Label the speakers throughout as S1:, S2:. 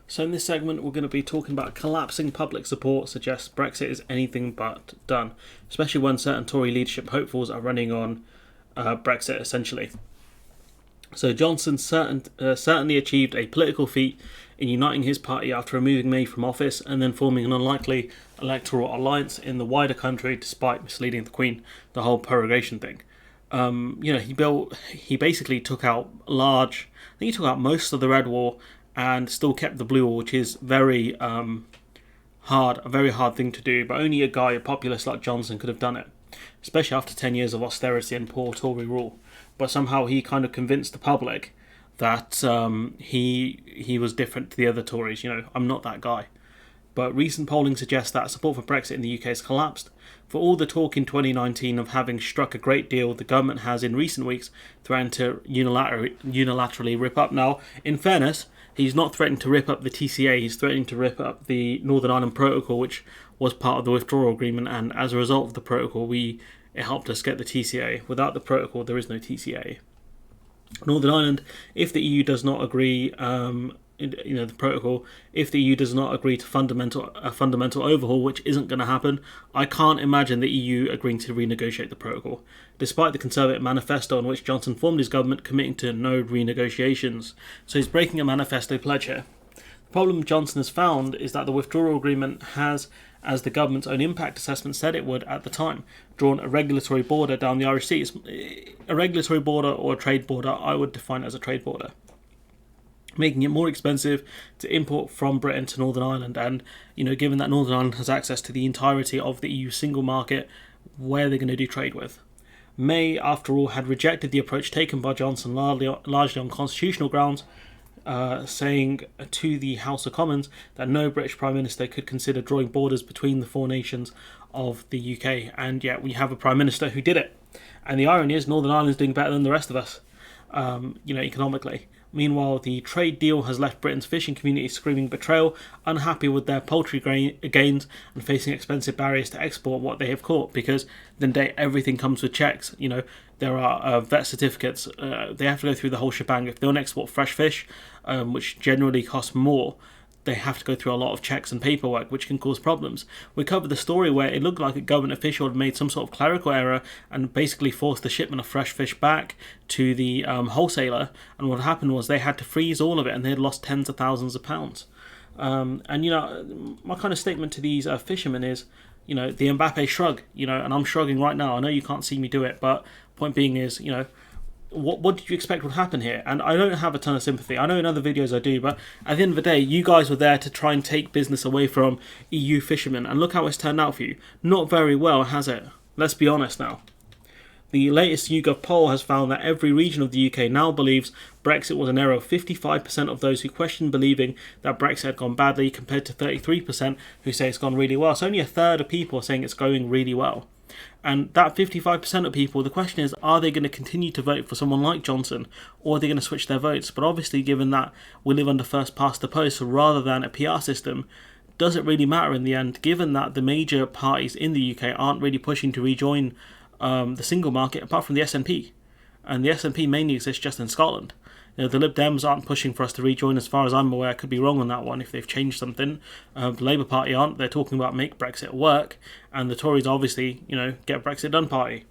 S1: So in this segment, we're going to be talking about collapsing public support suggests Brexit is anything but done, especially when certain Tory leadership hopefuls are running on Brexit, essentially. So Johnson certainly achieved a political feat in uniting his party after removing May from office and then forming an unlikely electoral alliance in the wider country despite misleading the Queen, the whole prorogation thing. He basically took out he took out most of the Red Wall and still kept the Blue Wall, which is a very hard thing to do, but only a populist like Johnson could have done it, especially after 10 years of austerity and poor Tory rule. But somehow he kind of convinced the public that he was different to the other Tories. I'm not that guy. But recent polling suggests that support for Brexit in the UK has collapsed. For all the talk in 2019 of having struck a great deal, the government has in recent weeks threatened to unilaterally rip up. Now, in fairness, he's not threatening to rip up the TCA, he's threatening to rip up the Northern Ireland Protocol, which was part of the withdrawal agreement, and as a result of the protocol, it helped us get the TCA. Without the protocol, there is no TCA. Northern Ireland, if the EU does not agree, the protocol, if the EU does not agree to a fundamental overhaul, which isn't going to happen, I can't imagine the EU agreeing to renegotiate the protocol, despite the Conservative manifesto on which Johnson formed his government committing to no renegotiations. So he's breaking a manifesto pledge here. The problem Johnson has found is that the withdrawal agreement has, as the government's own impact assessment said it would at the time, drawn a regulatory border down the Irish Sea. A regulatory border or a trade border, I would define as a trade border, making it more expensive to import from Britain to Northern Ireland. And, given that Northern Ireland has access to the entirety of the EU single market, where are they going to do trade with? May, after all, had rejected the approach taken by Johnson largely on constitutional grounds, saying to the House of Commons that no British Prime Minister could consider drawing borders between the four nations of the UK. And yet we have a Prime Minister who did it. And the irony is Northern Ireland is doing better than the rest of us, economically. Meanwhile, the trade deal has left Britain's fishing community screaming betrayal, unhappy with their poultry gains and facing expensive barriers to export what they have caught, because then everything comes with checks. There are vet certificates. They have to go through the whole shebang. If they want to export fresh fish, which generally costs more, they have to go through a lot of checks and paperwork, which can cause problems. We covered the story where it looked like a government official had made some sort of clerical error and basically forced the shipment of fresh fish back to the wholesaler, and what happened was they had to freeze all of it and they had lost tens of thousands of pounds. My kind of statement to these fishermen is, the Mbappe shrug, and I'm shrugging right now. I know you can't see me do it, but point being is, what did you expect would happen here? And I don't have a ton of sympathy. I know in other videos I do, but at the end of the day, you guys were there to try and take business away from EU fishermen, and look how it's turned out for you. Not very well, has it? Let's be honest now. The latest YouGov poll has found that every region of the UK now believes Brexit was an error. 55% of those who question believing that Brexit had gone badly, compared to 33% who say it's gone really well. So only a third of people are saying it's going really well. And that 55% of people, the question is, are they going to continue to vote for someone like Johnson, or are they going to switch their votes? But obviously, given that we live under first past the post, so rather than a PR system, does it really matter in the end, given that the major parties in the UK aren't really pushing to rejoin the single market, apart from the SNP? And the SNP mainly exists just in Scotland. The Lib Dems aren't pushing for us to rejoin, as far as I'm aware. I could be wrong on that one if they've changed something. The Labour Party aren't. They're talking about make Brexit work, and the Tories obviously, get Brexit done party.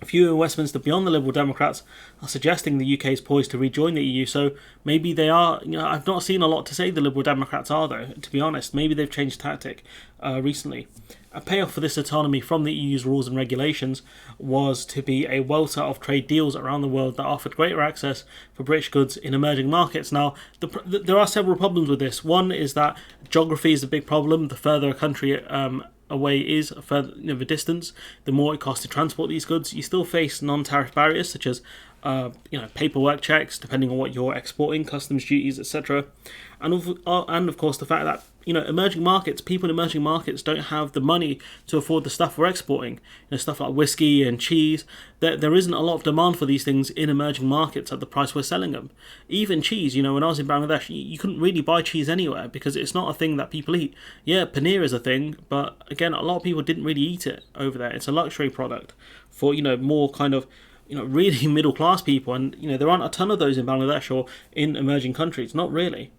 S1: A few in Westminster beyond the Liberal Democrats are suggesting the UK is poised to rejoin the EU, so maybe they are. I've not seen a lot to say the Liberal Democrats are, though, to be honest. Maybe they've changed tactic recently. A payoff for this autonomy from the EU's rules and regulations was to be a welter of trade deals around the world that offered greater access for British goods in emerging markets. Now, there are several problems with this. One is that geography is a big problem. The further a country away is, further the distance, the more it costs to transport these goods. You still face non-tariff barriers such as paperwork checks, depending on what you're exporting, customs duties, etc. And of course the fact that people in emerging markets don't have the money to afford the stuff we're exporting. Stuff like whiskey and cheese. There isn't a lot of demand for these things in emerging markets at the price we're selling them. Even cheese, when I was in Bangladesh, you couldn't really buy cheese anywhere because it's not a thing that people eat. Yeah, paneer is a thing, but again, a lot of people didn't really eat it over there. It's a luxury product for, more kind of, really middle class people, and there aren't a ton of those in Bangladesh or in emerging countries, not really.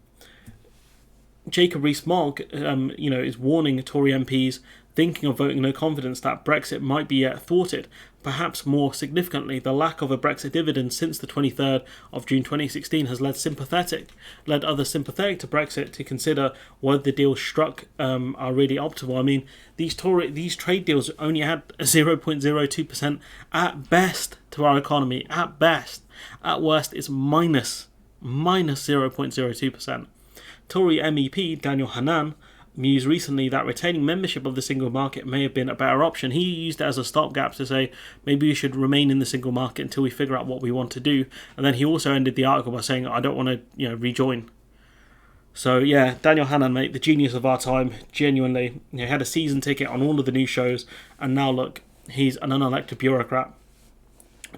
S1: Jacob Rees-Mogg, is warning Tory MPs thinking of voting no confidence that Brexit might be yet thwarted. Perhaps more significantly, the lack of a Brexit dividend since the 23rd of June 2016 has led others sympathetic to Brexit to consider whether the deals struck are really optimal. I mean, these trade deals only had a 0.02% at best to our economy. At best, at worst, it's minus 0.02%. Tory MEP Daniel Hannan mused recently that retaining membership of the single market may have been a better option. He used it as a stopgap to say maybe we should remain in the single market until we figure out what we want to do. And then he also ended the article by saying, I don't want to rejoin. So yeah, Daniel Hannan, mate, the genius of our time, genuinely. He had a season ticket on all of the new shows, and now look, he's an unelected bureaucrat.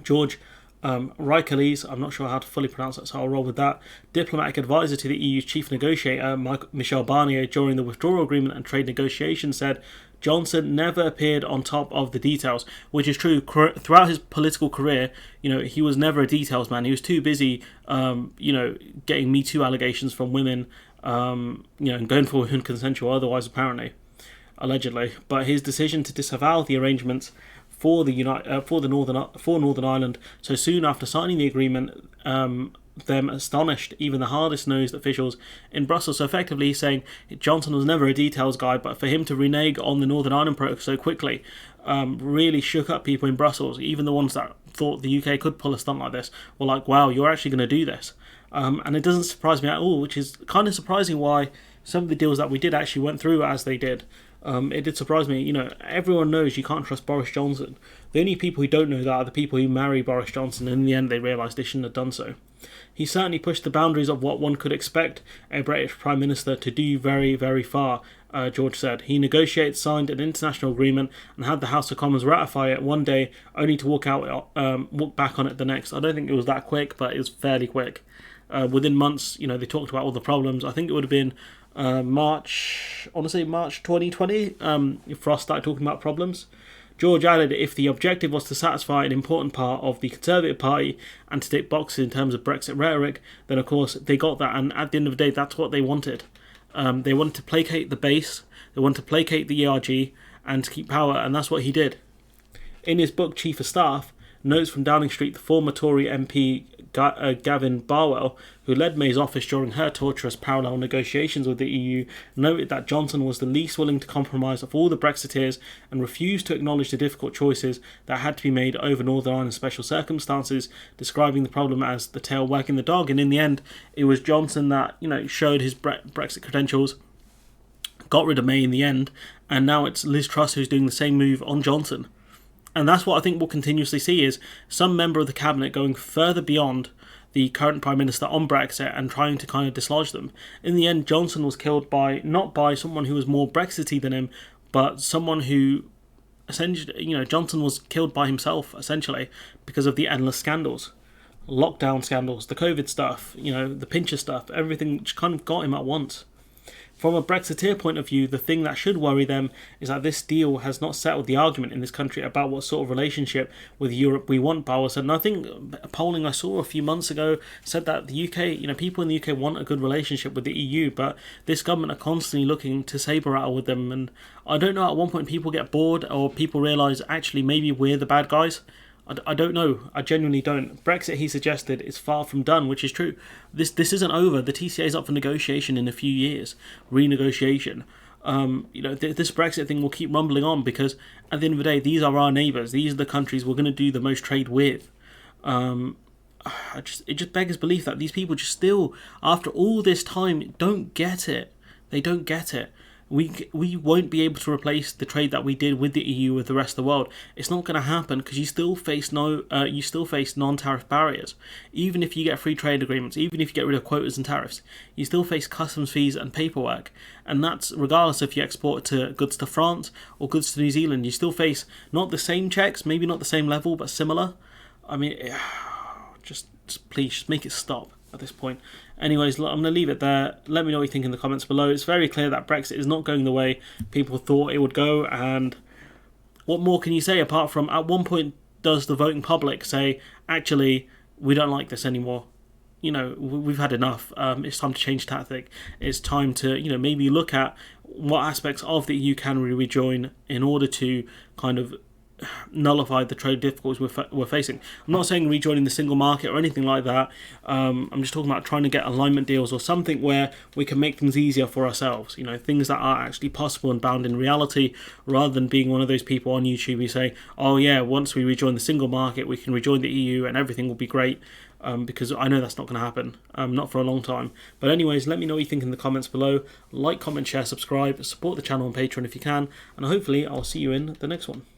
S1: George Reicheles, I'm not sure how to fully pronounce that, so I'll roll with that. Diplomatic advisor to the EU's chief negotiator, Michel Barnier, during the withdrawal agreement and trade negotiations, said Johnson never appeared on top of the details, which is true. Throughout his political career, he was never a details man. He was too busy, getting Me Too allegations from women, and going for women consensual otherwise, apparently, allegedly. But his decision to disavow the arrangements for Northern Ireland so soon after signing the agreement, them astonished even the hardest-nosed officials in Brussels. So effectively, he's saying Johnson was never a details guy, but for him to renege on the Northern Ireland protocol so quickly really shook up people in Brussels. Even the ones that thought the UK could pull a stunt like this were like, wow, you're actually going to do this. And it doesn't surprise me at all, which is kind of surprising why some of the deals that we did actually went through as they did. It did surprise me. Everyone knows you can't trust Boris Johnson. The only people who don't know that are the people who marry Boris Johnson, and in the end they realise they shouldn't have done so. He certainly pushed the boundaries of what one could expect a British Prime Minister to do very, very far, George said. He negotiated, signed an international agreement and had the House of Commons ratify it one day, only to walk back on it the next. I don't think it was that quick, but it was fairly quick. Within months, they talked about all the problems. I think it would have been March 2020, Frost started talking about problems. George added if the objective was to satisfy an important part of the Conservative Party and to tick boxes in terms of Brexit rhetoric, then of course they got that, and at the end of the day that's what they wanted. They wanted to placate the base, they wanted to placate the ERG and to keep power, and that's what he did. In his book Chief of Staff, Notes from Downing Street, the former Tory MP Gavin Barwell, who led May's office during her torturous parallel negotiations with the EU, noted that Johnson was the least willing to compromise of all the Brexiteers and refused to acknowledge the difficult choices that had to be made over Northern Ireland's special circumstances, describing the problem as the tail wagging the dog. And in the end, it was Johnson that showed his Brexit credentials, got rid of May in the end, and now it's Liz Truss who's doing the same move on Johnson. And that's what I think we'll continuously see, is some member of the cabinet going further beyond the current Prime Minister on Brexit and trying to kind of dislodge them. In the end, Johnson was killed not by someone who was more Brexity than him, but someone who essentially, Johnson was killed by himself, essentially, because of the endless scandals. Lockdown scandals, the COVID stuff, the Pincher stuff, everything just kind of got him at once. From a Brexiteer point of view, the thing that should worry them is that this deal has not settled the argument in this country about what sort of relationship with Europe we want, Bauer said. And I think a polling I saw a few months ago said that the UK, people in the UK want a good relationship with the EU, but this government are constantly looking to sabre rattle with them. And I don't know, at one point people get bored or people realise actually maybe we're the bad guys. I don't know. I genuinely don't. Brexit, he suggested, is far from done, which is true. This isn't over. The TCA is up for negotiation in a few years. Renegotiation. This Brexit thing will keep rumbling on because at the end of the day, these are our neighbours. These are the countries we're going to do the most trade with. It just beggars belief that these people just still, after all this time, don't get it. They don't get it. We won't be able to replace the trade that we did with the EU with the rest of the world. It's not going to happen because you still face non-tariff barriers. Even if you get free trade agreements, even if you get rid of quotas and tariffs, you still face customs fees and paperwork. And that's regardless if you export goods to France or goods to New Zealand. You still face not the same checks, maybe not the same level, but similar. I mean, just please, just make it stop at this point. Anyways, I'm going to leave it there. Let me know what you think in the comments below. It's very clear that Brexit is not going the way people thought it would go, and what more can you say apart from at one point does the voting public say, actually, we don't like this anymore? we've had enough. It's time to change tactic. It's time to, maybe look at what aspects of the EU can we rejoin in order to kind of nullify the trade difficulties we're facing. I'm not saying rejoining the single market or anything like that. I'm just talking about trying to get alignment deals or something where we can make things easier for ourselves. Things that are actually possible and bound in reality, rather than being one of those people on YouTube who say, "Oh yeah, once we rejoin the single market, we can rejoin the EU and everything will be great." Because I know that's not going to happen, not for a long time. But anyways, let me know what you think in the comments below. Like, comment, share, subscribe, support the channel on Patreon if you can, and hopefully I'll see you in the next one.